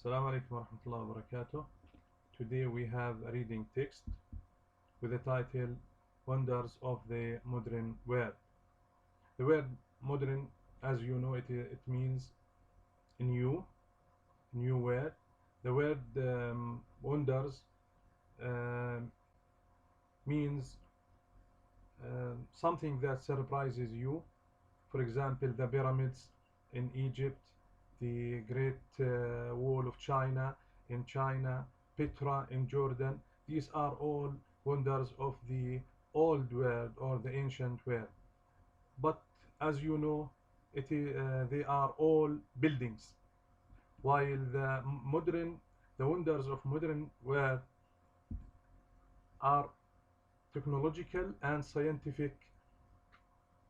Assalamu alaikum wa rahmatullahi wa barakatuh. Today we have a reading text with the title Wonders of the Modern World. The word modern, as you know, it means new word. The word wonders means something that surprises you. For example, the pyramids in Egypt, the Great Wall of China in China, Petra in Jordan. These are all wonders of the old world or the ancient world. But as you know, they are all buildings, while the wonders of modern world are technological and scientific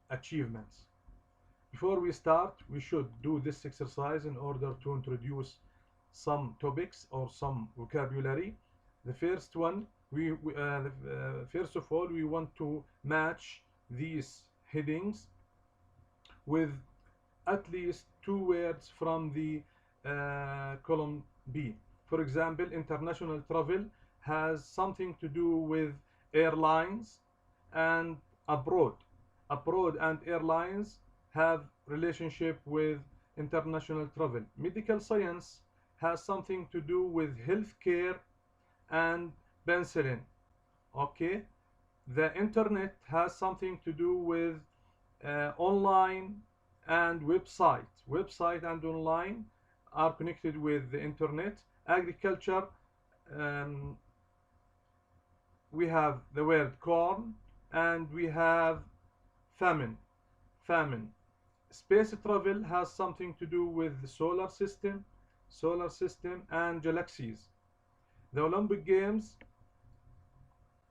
achievements. Before we start, we should do this exercise in order to introduce some topics or some vocabulary. The first one, first of all, we want to match these headings with at least two words from the column B. For example, international travel has something to do with airlines and abroad. Abroad and airlines have relationship with international travel. Medical science has something to do with healthcare and penicillin. Okay, the internet has something to do with online and website. Website and online are connected with the internet. Agriculture, we have the word corn and we have famine. Space travel has something to do with the solar system and galaxies. The Olympic Games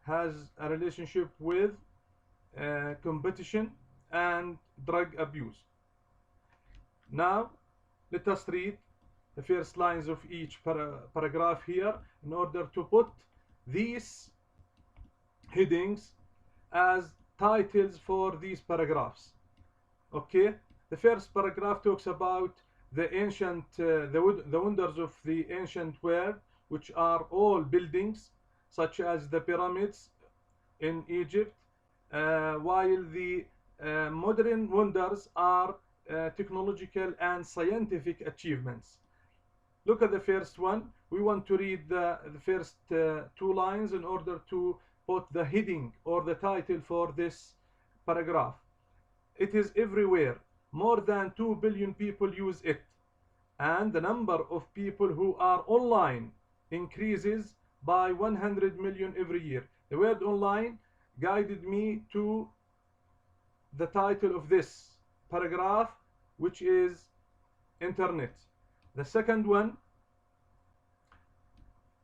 has a relationship with competition and drug abuse. Now let us read the first lines of each paragraph here in order to put these headings as titles for these paragraphs. Okay, the first paragraph talks about the ancient the wonders of the ancient world, which are all buildings such as the pyramids in Egypt, while the modern wonders are technological and scientific achievements. Look at the first one. We want to read the first two lines in order to put the heading or the title for this paragraph. It is everywhere. More than 2 billion people use it, and the number of people who are online increases by 100 million every year. The word online guided me to the title of this paragraph, which is internet. The second one,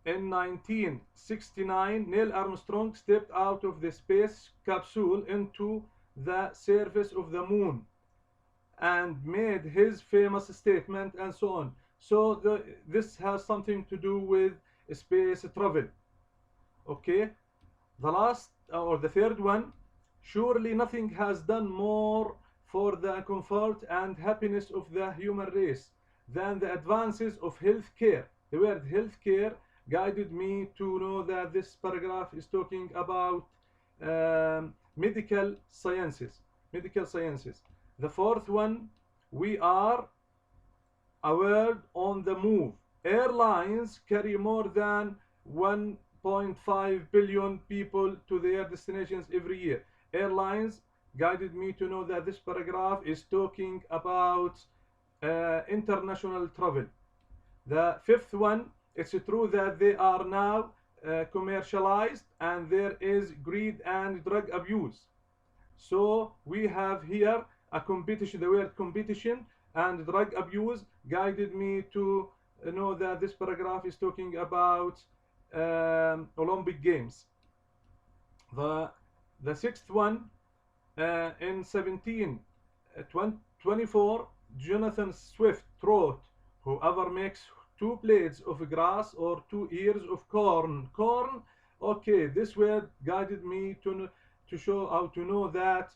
in 1969, Neil Armstrong stepped out of the space capsule into the surface of the moon and made his famous statement and so on. So this has something to do with space travel. Okay, the last or the third one, surely nothing has done more for the comfort and happiness of the human race than the advances of healthcare. The word healthcare guided me to know that this paragraph is talking about medical sciences. The fourth one, we are a world on the move. Airlines carry more than 1.5 billion people to their destinations every year. Airlines guided me to know that this paragraph is talking about international travel. The fifth one, it's true that they are now commercialized and there is greed and drug abuse. So we have here a competition. The word competition and drug abuse guided me to know that this paragraph is talking about Olympic Games. The sixth one, in 1724, Jonathan Swift wrote, whoever makes 2 blades of grass or 2 ears of corn. Okay, this word guided me to show how to know that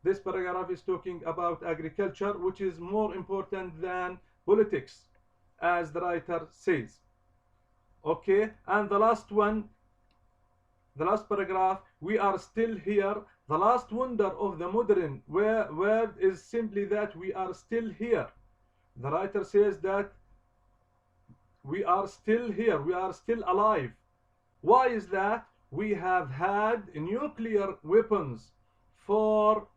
this paragraph is talking about agriculture, which is more important than politics as the writer says. Okay, and the last one, the last paragraph, we are still here. The last wonder of the modern word is simply that we are still here. The writer says that we are still here, we are still alive. Why is that? We have had nuclear weapons for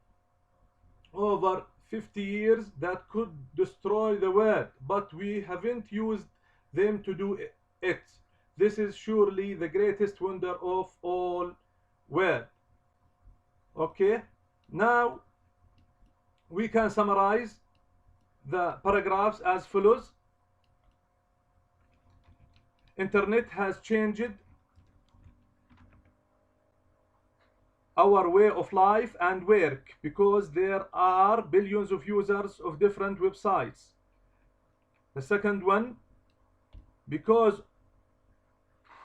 over 50 years that could destroy the world, but we haven't used them to do it. This is surely the greatest wonder of all world. Okay, now we can summarize the paragraphs as follows. Internet has changed our way of life and work because there are billions of users of different websites. The second one, because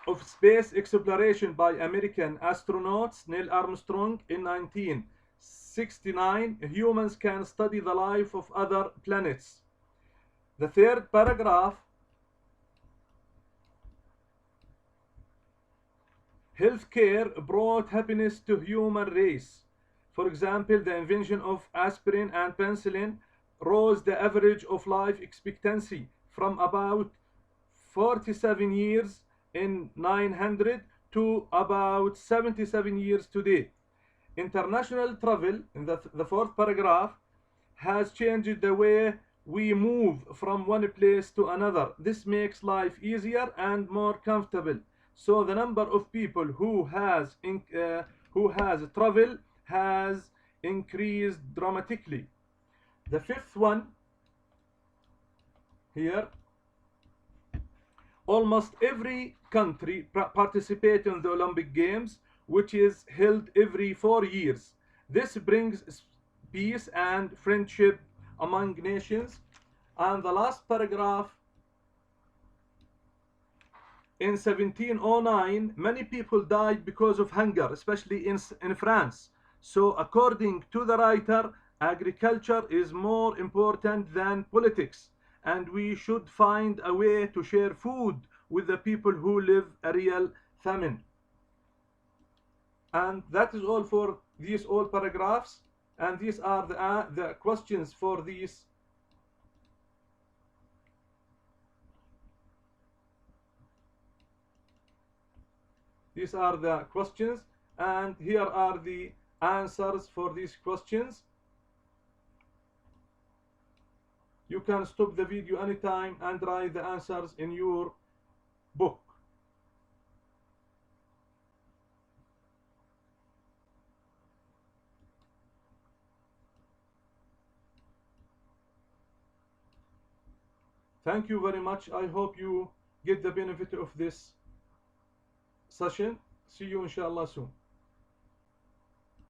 of space exploration by American astronauts Neil Armstrong in 1969, humans can study the life of other planets. The third paragraph, healthcare brought happiness to human race. For example, the invention of aspirin and penicillin rose the average of life expectancy from about 47 years in 900 to about 77 years today. International travel, in the fourth paragraph, has changed the way we move from one place to another. This makes life easier and more comfortable. So the number of people who has travel has increased dramatically. The fifth one here, almost every country participates in the Olympic Games, which is held every 4 years. This brings peace and friendship among nations. And the last paragraph, in 1709, many people died because of hunger, especially in France. So according to the writer, agriculture is more important than politics, and we should find a way to share food with the people who live a real famine. And that is all for these all paragraphs, and these are the questions for these. These are the questions, and here are the answers for these questions. You can stop the video anytime and write the answers in your book. Thank you very much. I hope you get the benefit of this session. See you inshallah soon.